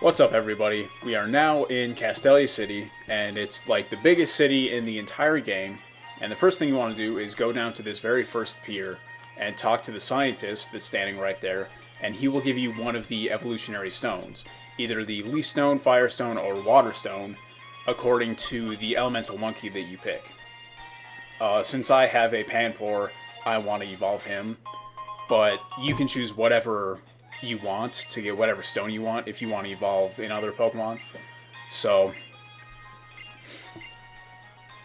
What's up, everybody? We are now in Castelia City, and it's like the biggest city in the entire game. And the first thing you want to do is go down to this very first pier and talk to the scientist that's standing right there, and he will give you one of the evolutionary stones, either the leaf stone, fire stone, or water stone, according to the elemental monkey that you pick. Since I have a Panpour, I want to evolve him, but you can choose whatever you want to get whatever stone you want if you want to evolve in other Pokemon. So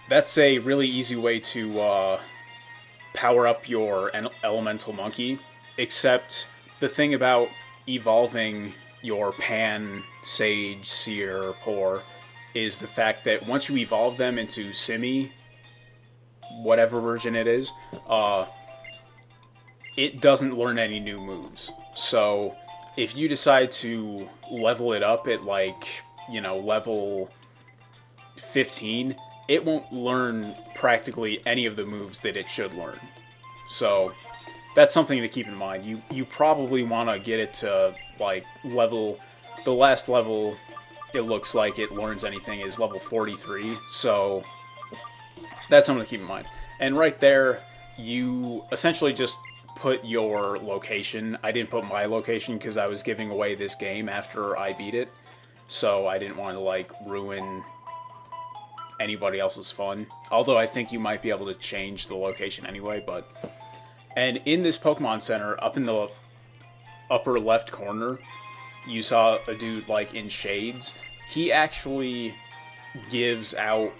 that's a really easy way to power up your elemental monkey, except the thing about evolving your Pan, Sage, Seer, Pour is the fact that once you evolve them into Simi, whatever version it is, it doesn't learn any new moves. So if you decide to level it up at level 15, it won't learn practically any of the moves that it should learn. So that's something to keep in mind. You probably want to get it to the last level it looks like it learns anything is level 43. So that's something to keep in mind. And right there, you essentially just put your location. I didn't put my location because I was giving away this game after I beat it, so I didn't want to ruin anybody else's fun. Although I think you might be able to change the location anyway. And in this Pokemon Center, up in the upper left corner, you saw a dude in shades. He actually gives out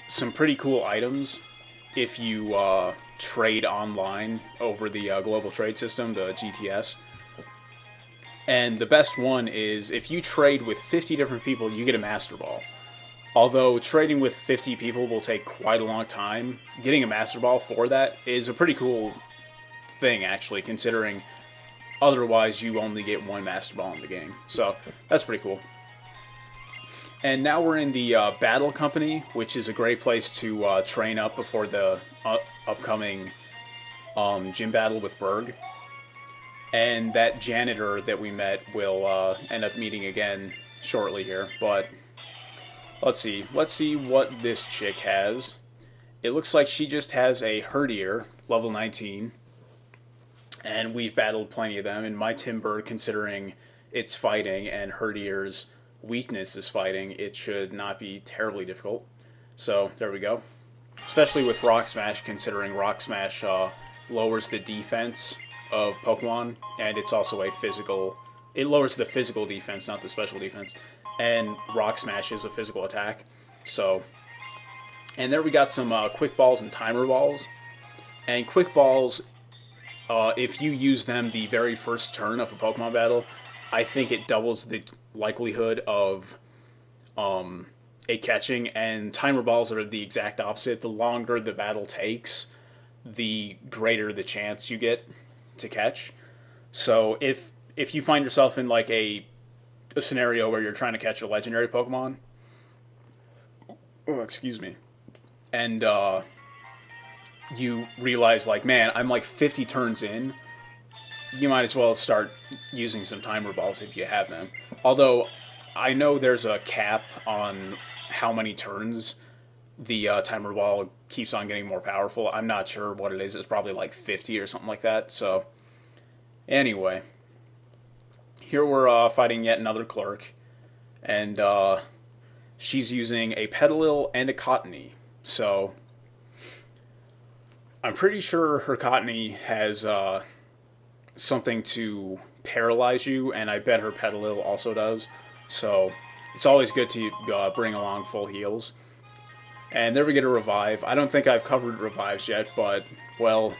some pretty cool items if you trade online over the global trade system, the GTS. And the best one is if you trade with 50 different people, you get a Master Ball. Although trading with 50 people will take quite a long time, getting a Master Ball for that is a pretty cool thing, actually, considering otherwise you only get one Master Ball in the game. So that's pretty cool. And now we're in the Battle Company, which is a great place to train up before the upcoming gym battle with Burgh. And that janitor that we met will end up meeting again shortly here. But let's see. Let's see what this chick has. It looks like she just has a Herdier, level 19. And we've battled plenty of them. And my Timber, considering it's fighting and Herdier's weakness is fighting, it should not be terribly difficult. So there we go. Especially with Rock Smash, considering Rock Smash lowers the defense of Pokemon, and it's also a physical. It lowers the physical defense, not the special defense. And Rock Smash is a physical attack. So, and there we got some Quick Balls and Timer Balls. And Quick Balls, if you use them the very first turn of a Pokemon battle, I think it doubles the likelihood of a catching, and Timer Balls are the exact opposite. The longer the battle takes, the greater the chance you get to catch. So if you find yourself in a scenario where you're trying to catch a legendary Pokemon, excuse me, and you realize man, I'm 50 turns in, you might as well start using some Timer Balls if you have them. Although, I know there's a cap on how many turns the Timer Ball keeps on getting more powerful. I'm not sure what it is. It's probably 50 or something like that. So, anyway. Here we're fighting yet another clerk. And she's using a Petalil and a Cottony. So, I'm pretty sure her Cottony has something to paralyze you, and I bet her Petalil also does. So it's always good to bring along full heals. And there we get a revive. I don't think I've covered revives yet, but well,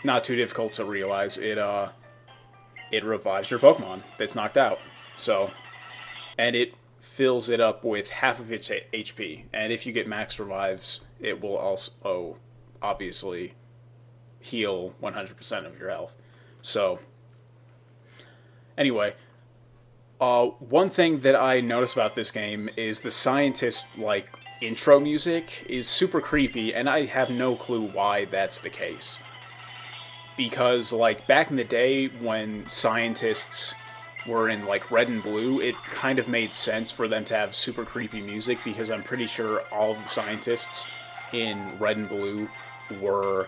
not too difficult to realize. It revives your Pokemon that's knocked out. So, and it fills it up with half of its HP. And if you get max revives, it will also obviously heal 100% of your health. So, anyway, one thing that I noticed about this game is the scientist, intro music is super creepy, and I have no clue why that's the case. Because, back in the day when scientists were in like Red and Blue, it kind of made sense for them to have super creepy music because I'm pretty sure all of the scientists in Red and Blue were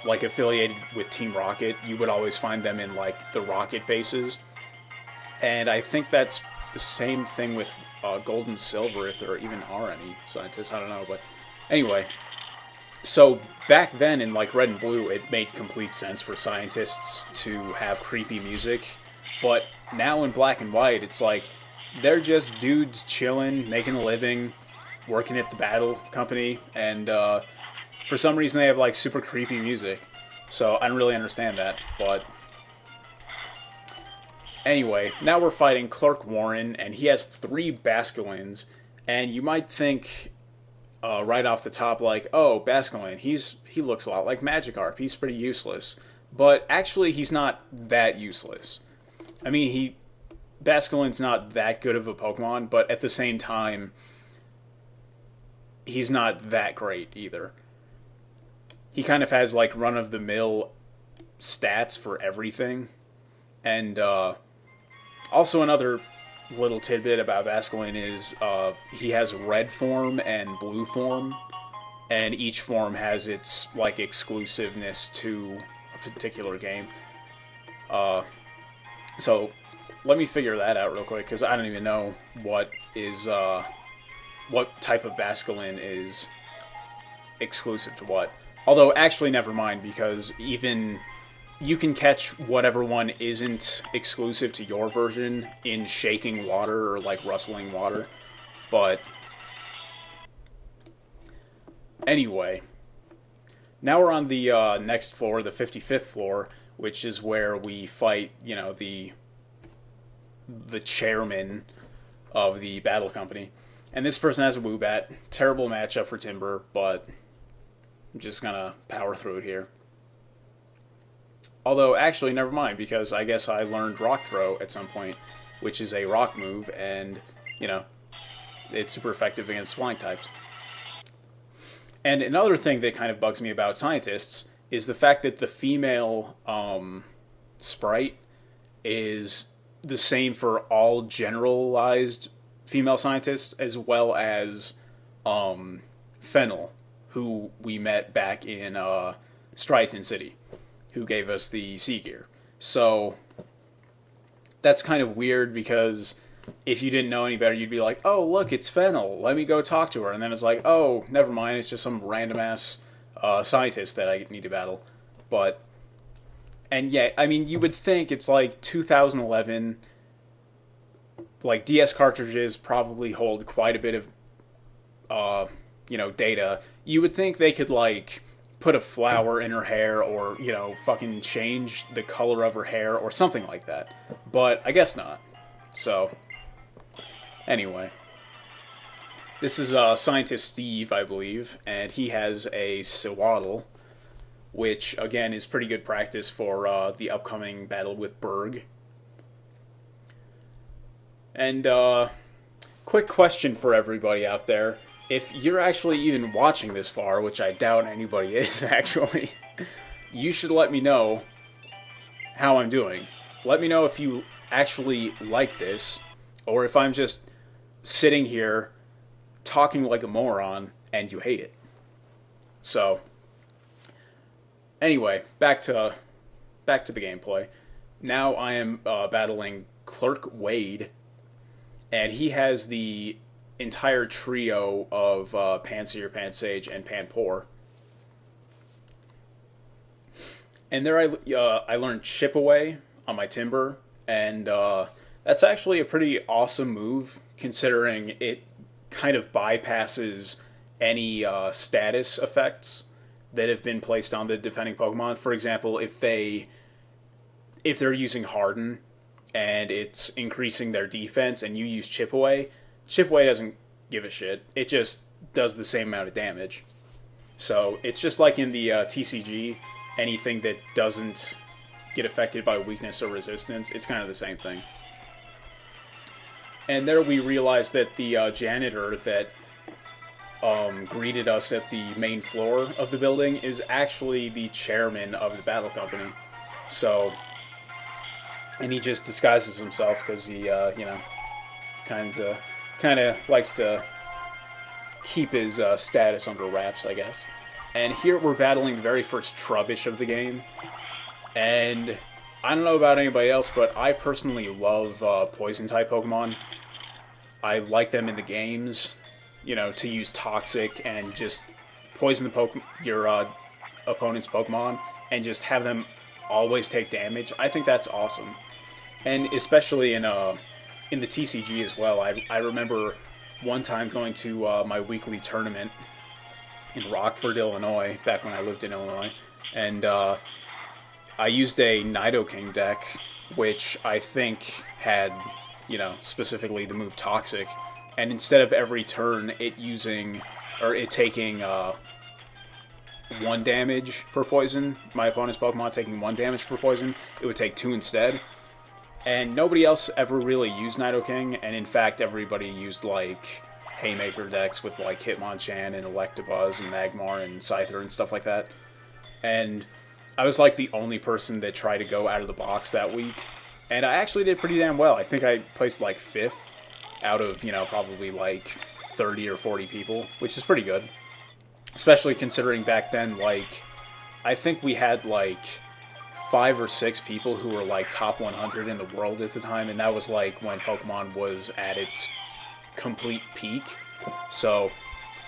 like affiliated with Team Rocket. You would always find them in like the Rocket bases, and I think that's the same thing with Gold and Silver, if there even are any scientists. I don't know, but anyway. So back then in like Red and Blue, it made complete sense for scientists to have creepy music, but now in Black and White, it's like they're just dudes chilling, making a living, working at the battle company, and for some reason they have like super creepy music. So I don't really understand that, but anyway, now we're fighting Clark Warren, and he has 3 Basculins, and you might think right off the top, like, oh, Basculin, he looks a lot like Magikarp. He's pretty useless. But actually, he's not that useless. I mean, Basculin's not that good of a Pokemon, but at the same time, he's not that great either. He kind of has, like, run-of-the-mill stats for everything. And also another little tidbit about Basculin is he has red form and blue form, and each form has its like exclusiveness to a particular game. So let me figure that out real quick, because I don't even know what type of Basculin is exclusive to what. Although actually never mind, because even you can catch whatever one isn't exclusive to your version in shaking water or, like, rustling water. But anyway, now we're on the next floor, the 55th floor, which is where we fight, you know, the chairman of the battle company. And this person has a Woobat. Terrible matchup for Timber, but I'm just gonna power through it here. Although, actually, never mind, because I guess I learned Rock Throw at some point, which is a rock move, and, you know, it's super effective against flying types. And another thing that kind of bugs me about scientists is the fact that the female sprite is the same for all generalized female scientists, as well as Fennel, who we met back in Striaton City, who gave us the Sea Gear. So that's kind of weird, because if you didn't know any better, you'd be like, oh, look, it's Fennel, let me go talk to her. And then it's like, oh, never mind, it's just some random-ass scientist that I need to battle. But, and yeah, I mean, you would think it's like 2011, like, DS cartridges probably hold quite a bit of, you know, data. You would think they could, like, put a flower in her hair, or, you know, fucking change the color of her hair, or something like that. But I guess not. So, anyway. This is Scientist Steve, I believe, and he has a Sewaddle, which, again, is pretty good practice for the upcoming battle with Burgh. And, quick question for everybody out there. If you're actually even watching this far, which I doubt anybody is, actually, you should let me know how I'm doing. Let me know if you actually like this, or if I'm just sitting here talking like a moron and you hate it. So, anyway, back to the gameplay. Now I am battling Clerk Wade, and he has the entire trio of Pansear, Pansage, and Panpour. And there I learned Chip Away on my Timber, and that's actually a pretty awesome move, considering it kind of bypasses any status effects that have been placed on the defending Pokemon. For example, if they're using Harden and it's increasing their defense and you use Chip Away doesn't give a shit. It just does the same amount of damage. So it's just like in the TCG, anything that doesn't get affected by weakness or resistance, it's kind of the same thing. And there we realized that the janitor that greeted us at the main floor of the building is actually the chairman of the battle company. So and he just disguises himself because he, you know, kind of likes to keep his status under wraps, I guess. And here we're battling the very first Trubbish of the game, and I don't know about anybody else, but I personally love Poison-type Pokemon. I like them in the games, you know, to use Toxic and just poison your opponent's Pokemon and just have them always take damage. I think that's awesome. And especially in the TCG as well. I remember one time going to my weekly tournament in Rockford, Illinois, back when I lived in Illinois, and I used a Nidoking deck, which I think had, you know, specifically the move Toxic, and instead of every turn it taking 1 damage for poison, my opponent's Pokemon taking 1 damage for poison, it would take 2 instead. And nobody else ever really used Nidoking, and in fact everybody used like Haymaker decks with like Hitmonchan and Electabuzz and Magmar and Scyther and stuff like that. And I was like the only person that tried to go out of the box that week, and I actually did pretty damn well. I think I placed like 5th out of, you know, probably like 30 or 40 people, which is pretty good. Especially considering back then, like, I think we had like 5 or 6 people who were like top 100 in the world at the time, and that was like when Pokemon was at its complete peak. So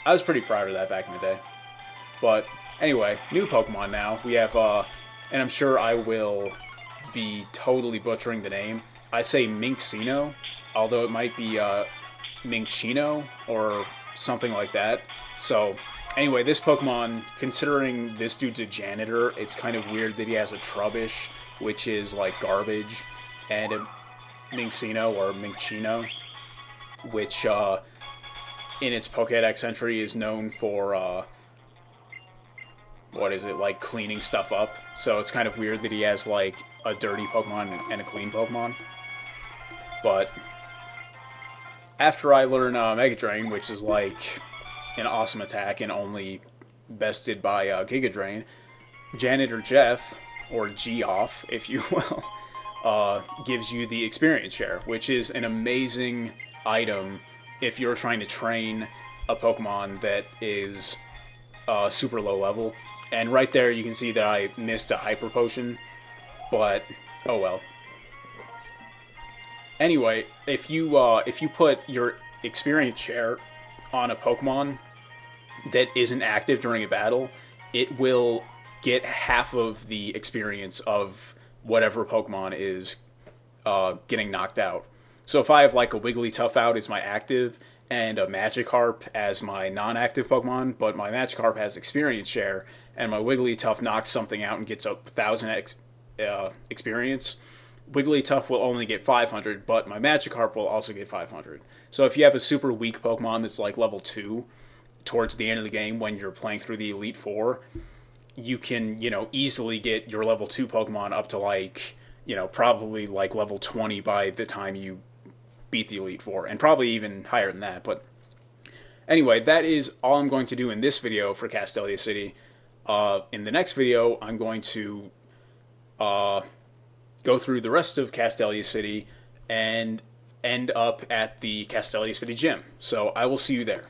I was pretty proud of that back in the day. But anyway, new Pokemon now. We have, and I'm sure I will be totally butchering the name. I say Minccino, although it might be Minccino or something like that. So anyway, this Pokemon, considering this dude's a janitor, it's kind of weird that he has a Trubbish, which is like garbage, and a Minccino or Minccino, which in its Pokédex entry is known for what is it, like cleaning stuff up. So it's kind of weird that he has like a dirty Pokemon and a clean Pokemon. But after I learn Mega Drain, which is like an awesome attack and only bested by Giga Drain, Janitor Jeff, or Geoff, if you will, gives you the experience share, which is an amazing item if you're trying to train a Pokemon that is super low level. And right there you can see that I missed a Hyper Potion, but oh well. Anyway, if you put your experience share on a Pokemon that isn't active during a battle, it will get half of the experience of whatever Pokemon is getting knocked out. So if I have like a Wigglytuff out as my active and a Magikarp as my non-active Pokemon, but my Magikarp has experience share, and my Wigglytuff knocks something out and gets 1,000 experience, Wigglytuff will only get 500, but my Magikarp will also get 500. So if you have a super weak Pokemon that's like level 2, towards the end of the game when you're playing through the Elite Four, you can, you know, easily get your level 2 Pokemon up to like, you know, probably like level 20 by the time you beat the Elite Four, and probably even higher than that. But anyway, that is all I'm going to do in this video for Castelia City. In the next video, I'm going to go through the rest of Castelia City and end up at the Castelia City Gym. So I will see you there.